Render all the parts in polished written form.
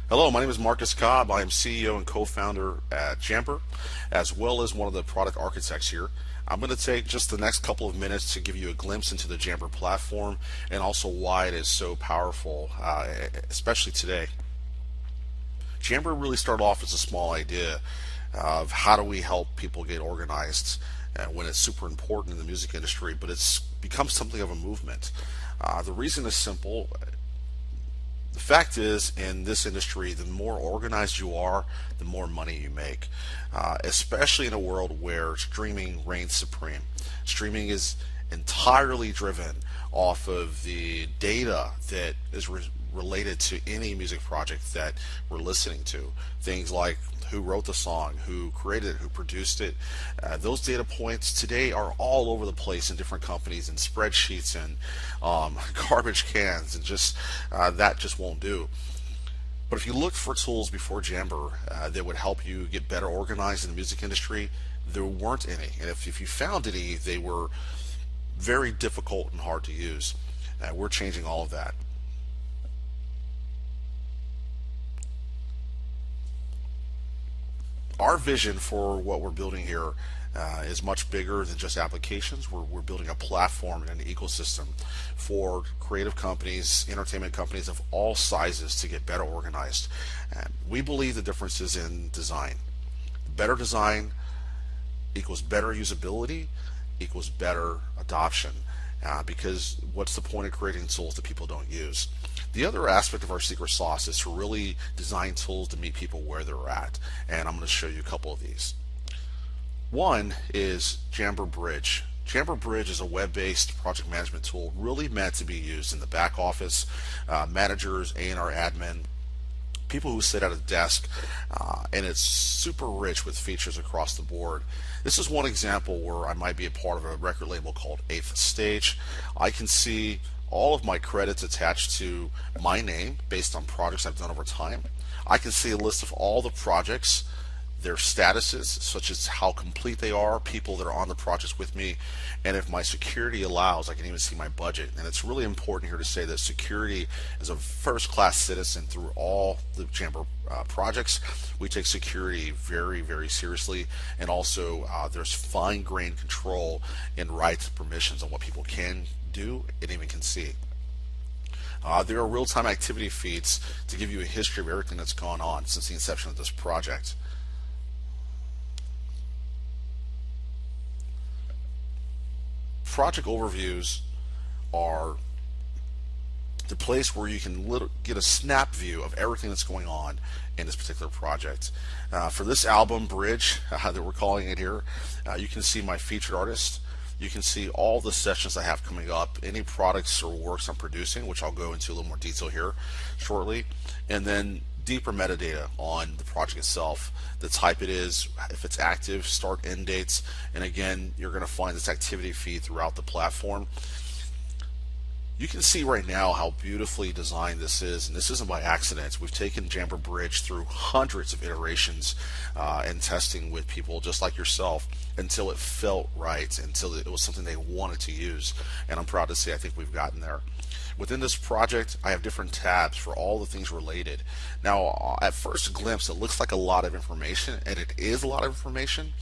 Hello, my name is Marcus Cobb. I am CEO and co-founder at Jammber, as well as one of the product architects here. I'm going to take just the next couple of minutes to give you a glimpse into the Jammber platform and also why it is so powerful, especially today. Jammber really started off as a small idea of how do we help people get organized when it's super important in the music industry, but it's become something of a movement. The reason is simple. The fact is, in this industry, the more organized you are, the more money you make, especially in a world where streaming reigns supreme. Streaming is entirely driven off of the data that is related to any music project that we're listening to. Things like who wrote the song, who created it, who produced it. Those data points today are all over the place in different companies and spreadsheets and garbage cans, and just that just won't do. But if you look for tools before Jammber that would help you get better organized in the music industry, there weren't any. And if you found any, they were very difficult and hard to use. We're changing all of that. Our vision for what we're building here is much bigger than just applications. We're building a platform and an ecosystem for creative companies, entertainment companies of all sizes to get better organized. We believe the difference is in design. Better design equals better usability equals better adoption. Because what's the point of creating tools that people don't use? The other aspect of our secret sauce is to really design tools to meet people where they're at, and I'm going to show you a couple of these. One is Jammber Bridge. Jammber Bridge is a web-based project management tool really meant to be used in the back office, managers, A&R admin, people who sit at a desk, and it's super rich with features across the board. This is one example where I might be a part of a record label called Eighth Stage. I can see all of my credits attached to my name based on projects I've done over time. I can see a list of all the projects, their statuses, such as how complete they are, people that are on the projects with me, and if my security allows, I can even see my budget. And it's really important here to say that security is a first-class citizen through all the Jammber projects. We take security very, very seriously, and also there's fine-grained control in rights and permissions on what people can do and even can see. There are real-time activity feeds to give you a history of everything that's gone on since the inception of this project. Project overviews are the place where you can get a snap view of everything that's going on in this particular project. For this album, Bridge, that we're calling it here, you can see my featured artist. You can see all the sessions I have coming up, any products or works I'm producing, which I'll go into a little more detail here shortly, and then deeper metadata on the project itself, the type it is, if it's active, start, end dates, and again, you're going to find this activity feed throughout the platform. You can see right now how beautifully designed this is, and this isn't by accident. We've taken Jammber Bridge through hundreds of iterations and testing with people just like yourself until it felt right, until it was something they wanted to use, and I'm proud to say I think we've gotten there. Within this project, I have different tabs for all the things related. Now, at first glimpse, it looks like a lot of information, and it is a lot of information,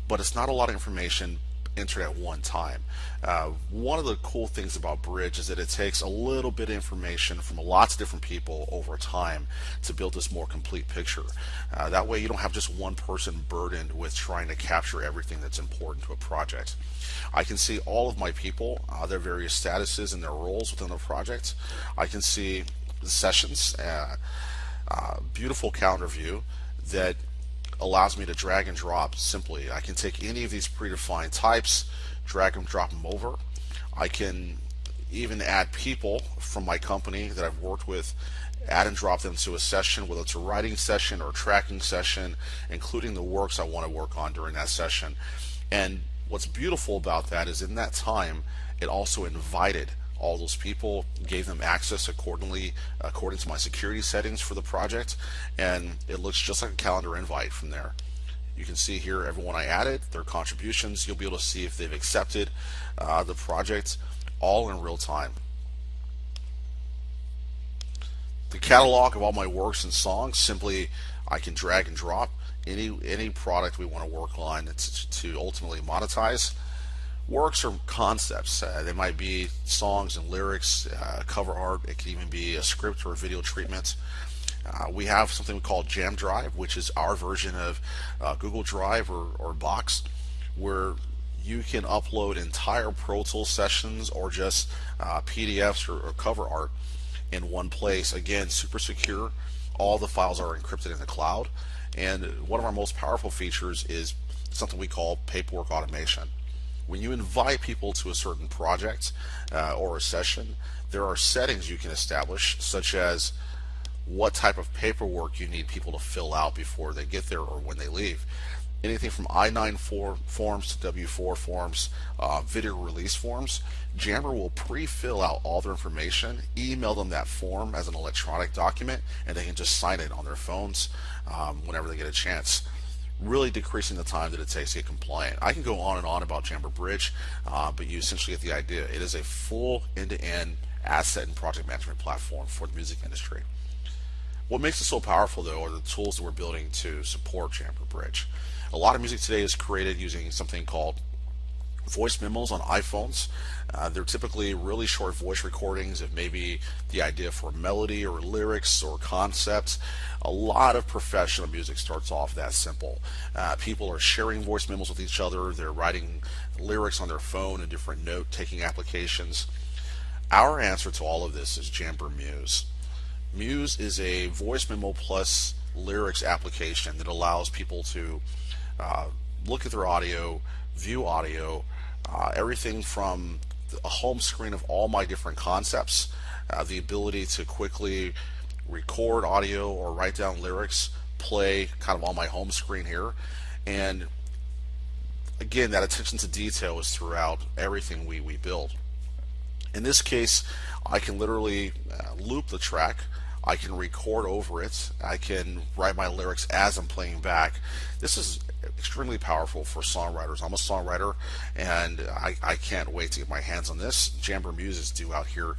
but it's not a lot of information entered at one time. One of the cool things about Bridge is that it takes a little bit of information from lots of different people over time to build this more complete picture. That way you don't have just one person burdened with trying to capture everything that's important to a project. I can see all of my people, their various statuses and their roles within the project. I can see the sessions, beautiful calendar view that allows me to drag and drop simply. I can take any of these predefined types, drag and drop them over. I can even add people from my company that I've worked with, add and drop them to a session, whether it's a writing session or a tracking session, including the works I want to work on during that session. And what's beautiful about that is in that time, it also invited all those people, gave them access according to my security settings for the project, and it looks just like a calendar invite from there. You can see here everyone I added, their contributions. You'll be able to see if they've accepted the project, all in real time. The catalog of all my works and songs, simply I can drag and drop any product we want to work on to ultimately monetize. Works or concepts. They might be songs and lyrics, cover art. It could even be a script or a video treatment. We have something we call Jam Drive, which is our version of Google Drive or Box, where you can upload entire Pro Tools sessions or just PDFs or cover art in one place. Again, super secure. All the files are encrypted in the cloud. And one of our most powerful features is something we call paperwork automation. When you invite people to a certain project or a session, there are settings you can establish, such as what type of paperwork you need people to fill out before they get there or when they leave. Anything from I-9 forms to W-4 forms, video release forms. Jammber will pre-fill out all their information, email them that form as an electronic document, and they can just sign it on their phones whenever they get a chance, really decreasing the time that it takes to get compliant. I can go on and on about Jammber Bridge, but you essentially get the idea. It is a full end-to-end asset and project management platform for the music industry. What makes it so powerful, though, are the tools that we're building to support Jammber Bridge. A lot of music today is created using something called voice memos on iPhones. They're typically really short voice recordings of maybe the idea for a melody or lyrics or concepts. A lot of professional music starts off that simple. People are sharing voice memos with each other. They're writing lyrics on their phone in different note-taking applications. Our answer to all of this is Jammber Muse. Muse is a voice memo plus lyrics application that allows people to look at their audio, view audio, everything from a home screen of all my different concepts, the ability to quickly record audio or write down lyrics, play kind of on my home screen here. And again, that attention to detail is throughout everything we build. In this case, I can literally loop the track. I can record over it. I can write my lyrics as I'm playing back. This is extremely powerful for songwriters. I'm a songwriter, and I can't wait to get my hands on this. Jammber Muse is due out here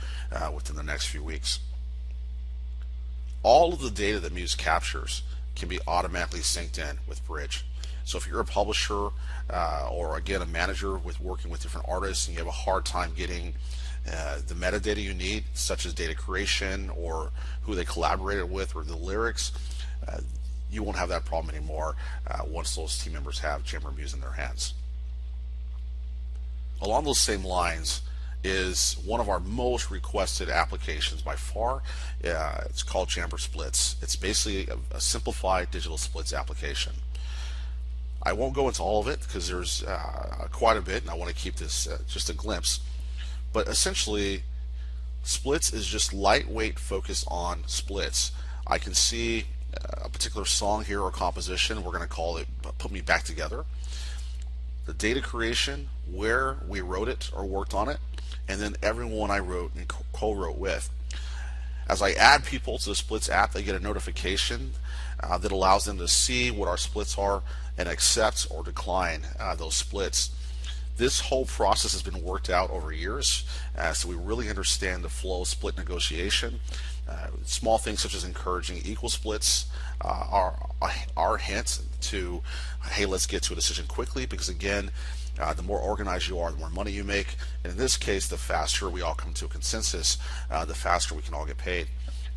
within the next few weeks. All of the data that Muse captures can be automatically synced in with Bridge. So if you're a publisher or again a manager with working with different artists and you have a hard time getting the metadata you need, such as data creation or who they collaborated with or the lyrics, you won't have that problem anymore once those team members have Jammber Muse in their hands. Along those same lines is one of our most requested applications by far. It's called Jammber Splits. It's basically a simplified digital splits application. I won't go into all of it because there's quite a bit, and I want to keep this just a glimpse. But essentially, splits is just lightweight focus on splits. I can see a particular song here or composition. We're going to call it Put Me Back Together. The data creation, where we wrote it or worked on it, and then everyone I wrote and co-wrote with. As I add people to the Splits app, they get a notification that allows them to see what our splits are and accept or decline those splits. This whole process has been worked out over years, so we really understand the flow of split negotiation. Small things such as encouraging equal splits are hints to, hey, let's get to a decision quickly, because again, the more organized you are, the more money you make. And in this case, the faster we all come to a consensus, the faster we can all get paid.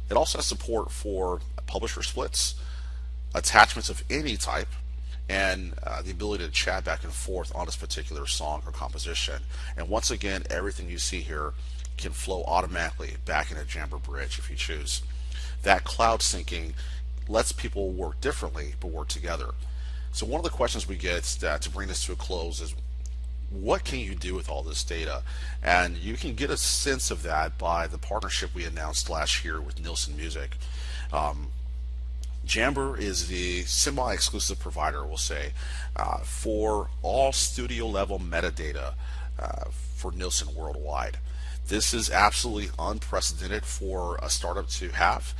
It also has support for publisher splits, attachments of any type, and the ability to chat back and forth on this particular song or composition. And once again, everything you see here can flow automatically back into Jammber Bridge if you choose. That cloud syncing lets people work differently but work together. So one of the questions we get to bring this to a close is, what can you do with all this data? And you can get a sense of that by the partnership we announced last year with Nielsen Music. Jammber is the semi-exclusive provider, we'll say, for all studio level metadata for Nielsen worldwide. This is absolutely unprecedented for a startup to have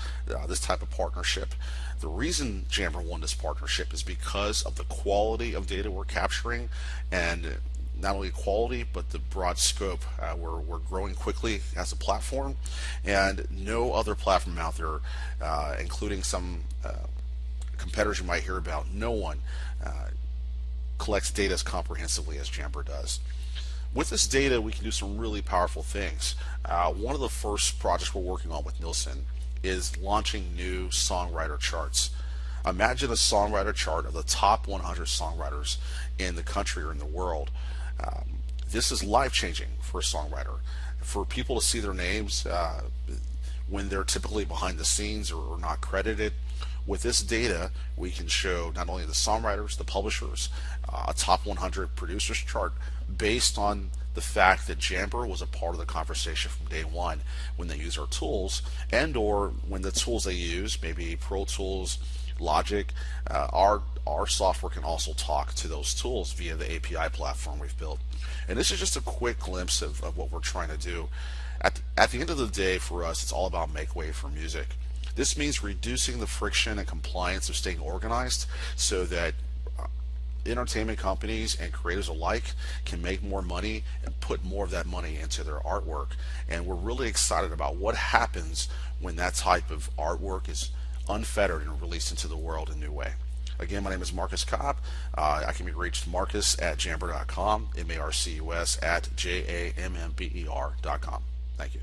this type of partnership. The reason Jammber won this partnership is because of the quality of data we're capturing and not only quality but the broad scope. We're growing quickly as a platform, and no other platform out there, including some competitors you might hear about, no one collects data as comprehensively as Jammber does. With this data, we can do some really powerful things. One of the first projects we're working on with Nielsen is launching new songwriter charts. Imagine a songwriter chart of the top 100 songwriters in the country or in the world. This is life-changing for a songwriter. For people to see their names when they're typically behind the scenes or not credited. With this data, we can show not only the songwriters, the publishers, a top 100 producers chart based on the fact that Jammber was a part of the conversation from day one when they use our tools, and or when the tools they use, maybe Pro Tools, Logic, our software can also talk to those tools via the API platform we've built. And this is just a quick glimpse of what we're trying to do. At the end of the day, for us, it's all about make way for music. This means reducing the friction and compliance of staying organized so that entertainment companies and creators alike can make more money and put more of that money into their artwork. And we're really excited about what happens when that type of artwork is unfettered and released into the world in a new way. Again, my name is Marcus Cobb. I can be reached Marcus@Jammber.com, Marcus @Jamber.com. Thank you.